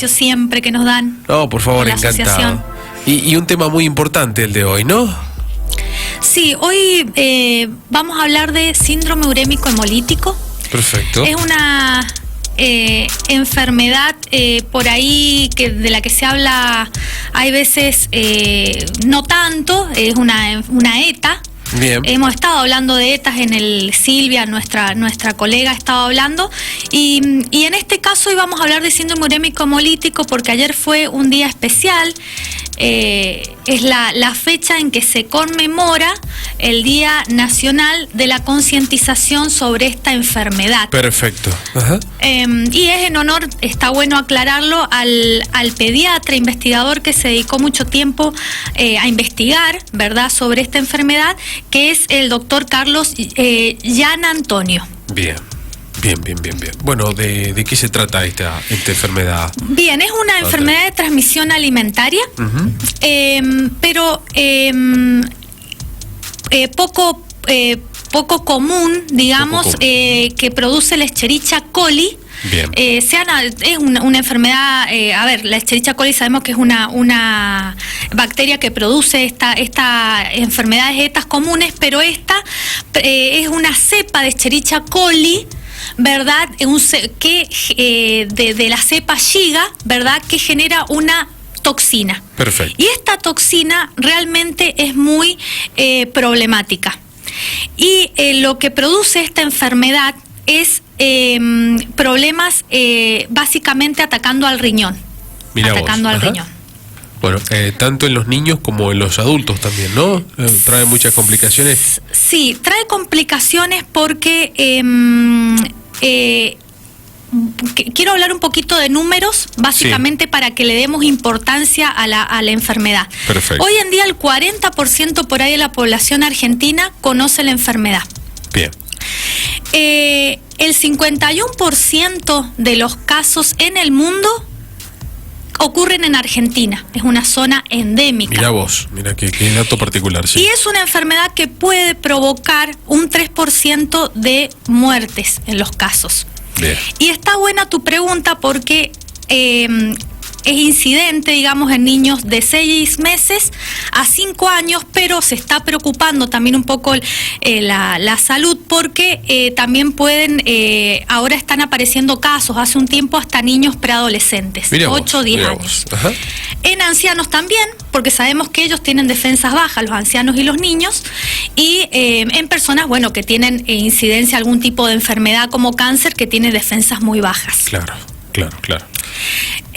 siempre que nos dan. No, por favor, encantado. Y un tema muy importante el de hoy, ¿no? Sí, hoy vamos a hablar de síndrome urémico hemolítico. Perfecto. Es una enfermedad por ahí de la que se habla, hay veces no tanto, es una ETA. Bien. Hemos estado hablando de ETAs en el Silvia, nuestra colega ha estado hablando, y en este caso hoy vamos a hablar de síndrome urémico hemolítico porque ayer fue un día especial. Es la fecha en que se conmemora el Día Nacional de la Concientización sobre esta enfermedad. Perfecto. Ajá. Y es en honor, está bueno aclararlo, al pediatra investigador que se dedicó mucho tiempo a investigar, ¿verdad?, sobre esta enfermedad, que es el doctor Carlos Llana Antonio. Bien. Bueno, ¿de qué se trata esta enfermedad? Bien, es una enfermedad de transmisión alimentaria, pero poco común, digamos, que produce la Escherichia coli. Bien. Es una enfermedad, la Escherichia coli sabemos que es una bacteria que produce esta enfermedades ETAs comunes, pero esta es una cepa de Escherichia coli, ¿verdad? De la cepa Shiga, ¿verdad?, que genera una toxina. Perfecto. Y esta toxina realmente es muy problemática. Y lo que produce esta enfermedad es problemas básicamente atacando al riñón. Riñón. Bueno, tanto en los niños como en los adultos también, ¿no? Trae muchas complicaciones. Sí, trae complicaciones porque quiero hablar un poquito de números, básicamente, sí, para que le demos importancia a la enfermedad. Perfecto. Hoy en día el 40% por ahí de la población argentina conoce la enfermedad. Bien. El 51% de los casos en el mundo ocurren en Argentina, es una zona endémica. Mira vos, mira qué dato particular, sí. Y es una enfermedad que puede provocar un 3% de muertes en los casos. Bien. Y está buena tu pregunta porque es incidente, digamos, en niños de 6 meses a 5 años, pero se está preocupando también un poco la salud porque también ahora están apareciendo casos, hace un tiempo hasta niños preadolescentes, 8 o 10 años. Ajá. En ancianos también, porque sabemos que ellos tienen defensas bajas, los ancianos y los niños, y en personas, bueno, que tienen incidencia algún tipo de enfermedad como cáncer, que tiene defensas muy bajas. Claro.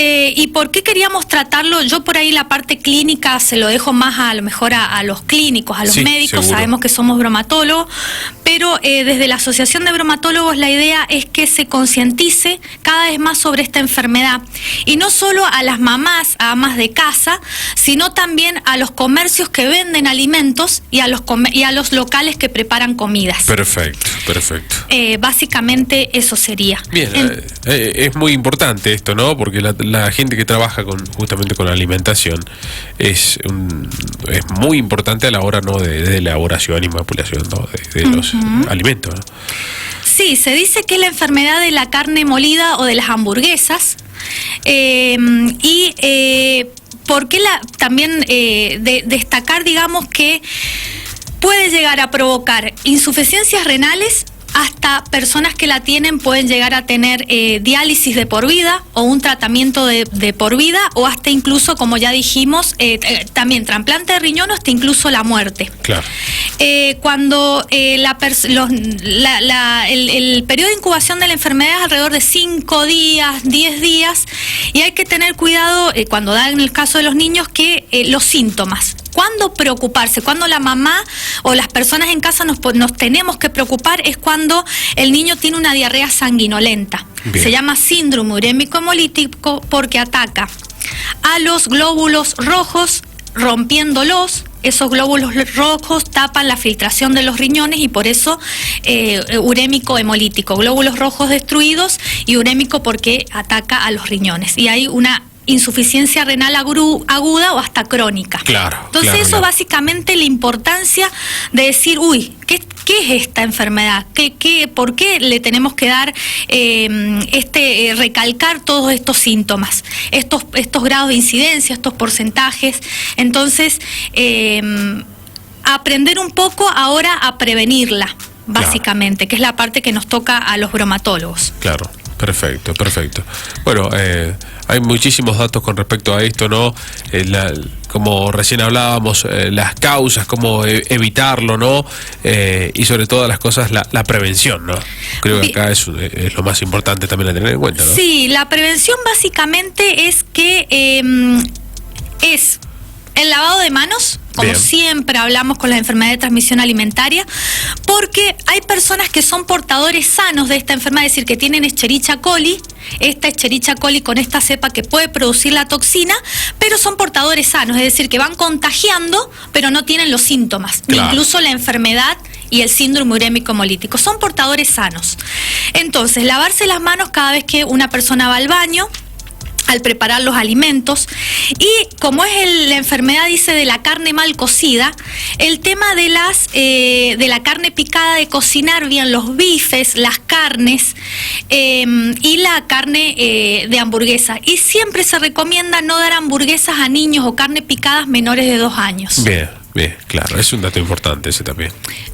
¿Y por qué queríamos tratarlo? Yo por ahí la parte clínica se lo dejo más a lo mejor a los clínicos, a los médicos, seguro. Sabemos que somos bromatólogos, pero desde la Asociación de Bromatólogos la idea es que se concientice cada vez más sobre esta enfermedad, y no solo a las mamás, a amas de casa, sino también a los comercios que venden alimentos y a los locales que preparan comidas. Perfecto. Básicamente eso sería. Bien, es muy importante esto, ¿no? Porque la gente que trabaja justamente con la alimentación es muy importante a la hora, ¿no?, de elaboración y manipulación, ¿no?, de los alimentos, ¿no? Sí, se dice que es la enfermedad de la carne molida o de las hamburguesas. ¿Por qué también destacar, digamos, que puede llegar a provocar insuficiencias renales? Hasta personas que la tienen pueden llegar a tener diálisis de por vida o un tratamiento de por vida, o hasta incluso, como ya dijimos, también trasplante de riñón o hasta incluso la muerte. Claro. Cuando el periodo de incubación de la enfermedad es alrededor de 5 días, 10 días, y hay que tener cuidado cuando da en el caso de los niños que los síntomas. ¿Cuándo preocuparse? Cuando la mamá o las personas en casa nos tenemos que preocupar es cuando el niño tiene una diarrea sanguinolenta. Bien. Se llama síndrome urémico hemolítico porque ataca a los glóbulos rojos, rompiéndolos. Esos glóbulos rojos tapan la filtración de los riñones y por eso urémico hemolítico. Glóbulos rojos destruidos y urémico porque ataca a los riñones. Y hay una insuficiencia renal aguda o hasta crónica. Claro. Entonces eso básicamente la importancia de decir, ¿qué ¿qué es esta enfermedad? ¿Por qué le tenemos que dar recalcar todos estos síntomas, estos grados de incidencia, estos porcentajes? Entonces, aprender un poco ahora a prevenirla, básicamente, que es la parte que nos toca a los bromatólogos. Claro. Perfecto. Bueno, hay muchísimos datos con respecto a esto, ¿no? Como recién hablábamos, las causas, cómo evitarlo, ¿no? Y sobre todas las cosas, la prevención, ¿no? Creo que acá es lo más importante también a tener en cuenta, ¿no? Sí, la prevención básicamente es que es el lavado de manos, como siempre hablamos con las enfermedades de transmisión alimentaria, porque hay personas que son portadores sanos de esta enfermedad, es decir, que tienen Escherichia coli, esta Escherichia coli con esta cepa que puede producir la toxina, pero son portadores sanos, es decir, que van contagiando, pero no tienen los síntomas, incluso la enfermedad y el síndrome urémico hemolítico. Son portadores sanos. Entonces, lavarse las manos cada vez que una persona va al baño, al preparar los alimentos, y como es la enfermedad, dice, de la carne mal cocida, el tema de la carne picada, de cocinar bien los bifes, las carnes y la carne de hamburguesa. Y siempre se recomienda no dar hamburguesas a niños o carne picadas menores de 2 años. Bien, claro, es un dato importante ese también.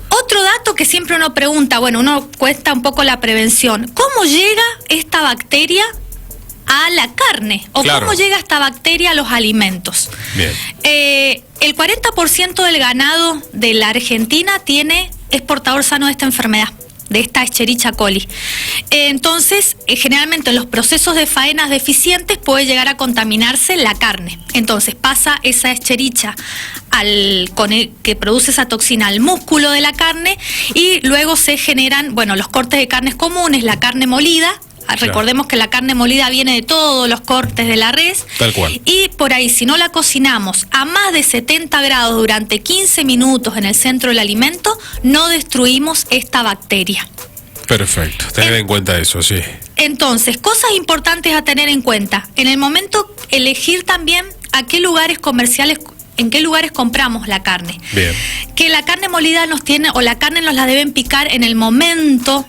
Otro dato que siempre uno pregunta, bueno, uno cuesta un poco la prevención, ¿cómo llega esta bacteria a la carne? ¿O cómo llega esta bacteria a los alimentos? Bien. El 40% del ganado de la Argentina es portador sano de esta enfermedad, de esta Escherichia coli. Entonces, generalmente en los procesos de faenas deficientes puede llegar a contaminarse la carne. Entonces pasa esa Escherichia que produce esa toxina al músculo de la carne, y luego se generan, los cortes de carnes comunes, la carne molida. Recordemos que la carne molida viene de todos los cortes de la res. Tal cual. Y por ahí, si no la cocinamos a más de 70 grados durante 15 minutos en el centro del alimento, no destruimos esta bacteria. Perfecto, tener en cuenta eso, sí. Entonces, cosas importantes a tener en cuenta. En el momento, elegir también a qué lugares comerciales, en qué lugares compramos la carne. Bien. Que la carne molida la carne nos la deben picar en el momento,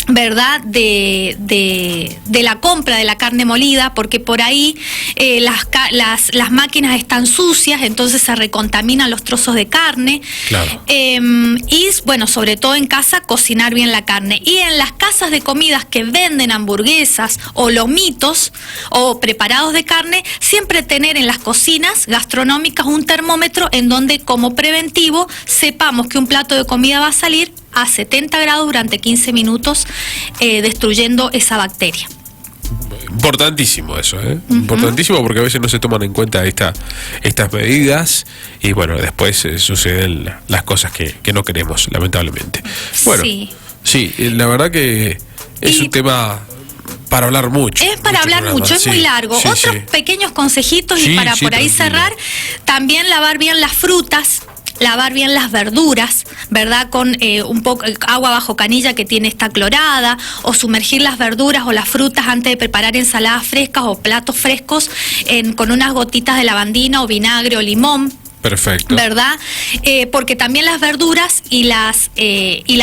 ¿verdad?, de la compra de la carne molida, porque por ahí las máquinas están sucias, entonces se recontaminan los trozos de carne. Claro. Y sobre todo en casa, cocinar bien la carne. Y en las casas de comidas que venden hamburguesas o lomitos o preparados de carne, siempre tener en las cocinas gastronómicas un termómetro en donde, como preventivo, sepamos que un plato de comida va a salir a 70 grados durante 15 minutos, destruyendo esa bacteria. Importantísimo eso, Importantísimo, porque a veces no se toman en cuenta estas medidas y después suceden las cosas que no queremos, lamentablemente. Sí, la verdad que es un tema para hablar mucho. Es para hablar mucho, es muy largo. Otros pequeños consejitos y para por ahí cerrar, también lavar bien las frutas, lavar bien las verduras, ¿verdad?, con un poco agua bajo canilla que tiene esta clorada, o sumergir las verduras o las frutas antes de preparar ensaladas frescas o platos frescos con unas gotitas de lavandina o vinagre o limón. Perfecto. ¿Verdad? Porque también las verduras y las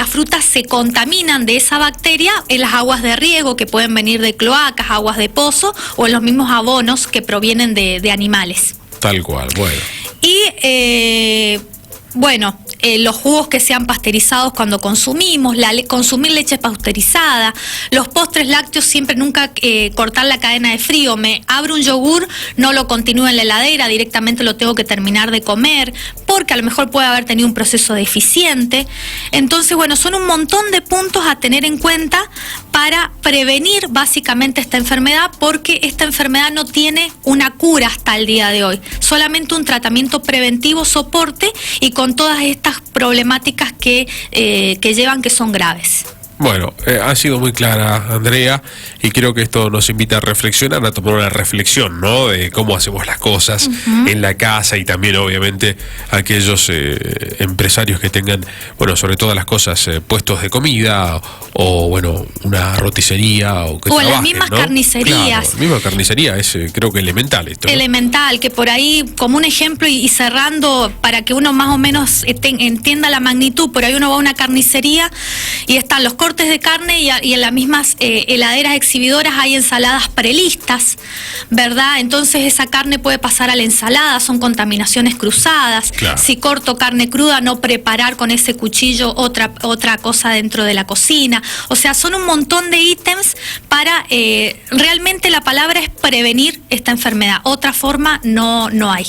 frutas se contaminan de esa bacteria en las aguas de riego, que pueden venir de cloacas, aguas de pozo, o en los mismos abonos que provienen de animales. Tal cual, bueno. Y los jugos que sean pasteurizados cuando consumimos, consumir leche pasteurizada, los postres lácteos, siempre nunca cortar la cadena de frío. Me abro un yogur, no lo continúo en la heladera, directamente lo tengo que terminar de comer, porque a lo mejor puede haber tenido un proceso deficiente. Entonces, son un montón de puntos a tener en cuenta para prevenir básicamente esta enfermedad, porque esta enfermedad no tiene una cura hasta el día de hoy, solamente un tratamiento preventivo, soporte, y con todas estas problemáticas que llevan, que son graves. Bueno, ha sido muy clara, Andrea, y creo que esto nos invita a reflexionar, a tomar una reflexión, ¿no? De cómo hacemos las cosas en la casa, y también, obviamente, aquellos empresarios que tengan, bueno, sobre todas las cosas, puestos de comida, o, bueno, una roticería, o que trabajen, las mismas, ¿no?, carnicerías. Claro, la misma carnicería es, creo que elemental esto, ¿no? Elemental, que por ahí, como un ejemplo, y cerrando, para que uno más o menos entienda la magnitud, por ahí uno va a una carnicería y están los cortes de carne, y en las mismas heladeras exhibidoras hay ensaladas prelistas, ¿verdad? Entonces esa carne puede pasar a la ensalada, son contaminaciones cruzadas. Claro. Si corto carne cruda, no preparar con ese cuchillo otra cosa dentro de la cocina. O sea, son un montón de ítems para, realmente la palabra es prevenir esta enfermedad. Otra forma no hay.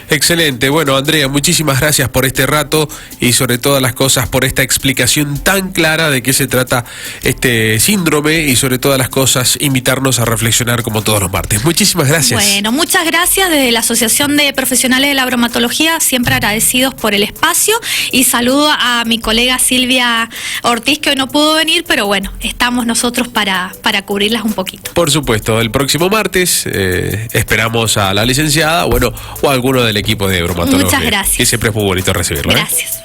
Excelente. Bueno, Andrea, muchísimas gracias por este rato, y sobre todas las cosas por esta explicación tan clara de qué se trata este síndrome, y sobre todas las cosas invitarnos a reflexionar como todos los martes. Muchísimas gracias. Bueno, muchas gracias. Desde la Asociación de Profesionales de la Bromatología, siempre agradecidos por el espacio, y saludo a mi colega Silvia Ortiz, que hoy no pudo venir, pero bueno, estamos nosotros para cubrirlas un poquito. Por supuesto, el próximo martes esperamos a la licenciada, bueno, o a alguno del equipo de bromatología. Muchas gracias. Que siempre es muy bonito recibirlo. Gracias.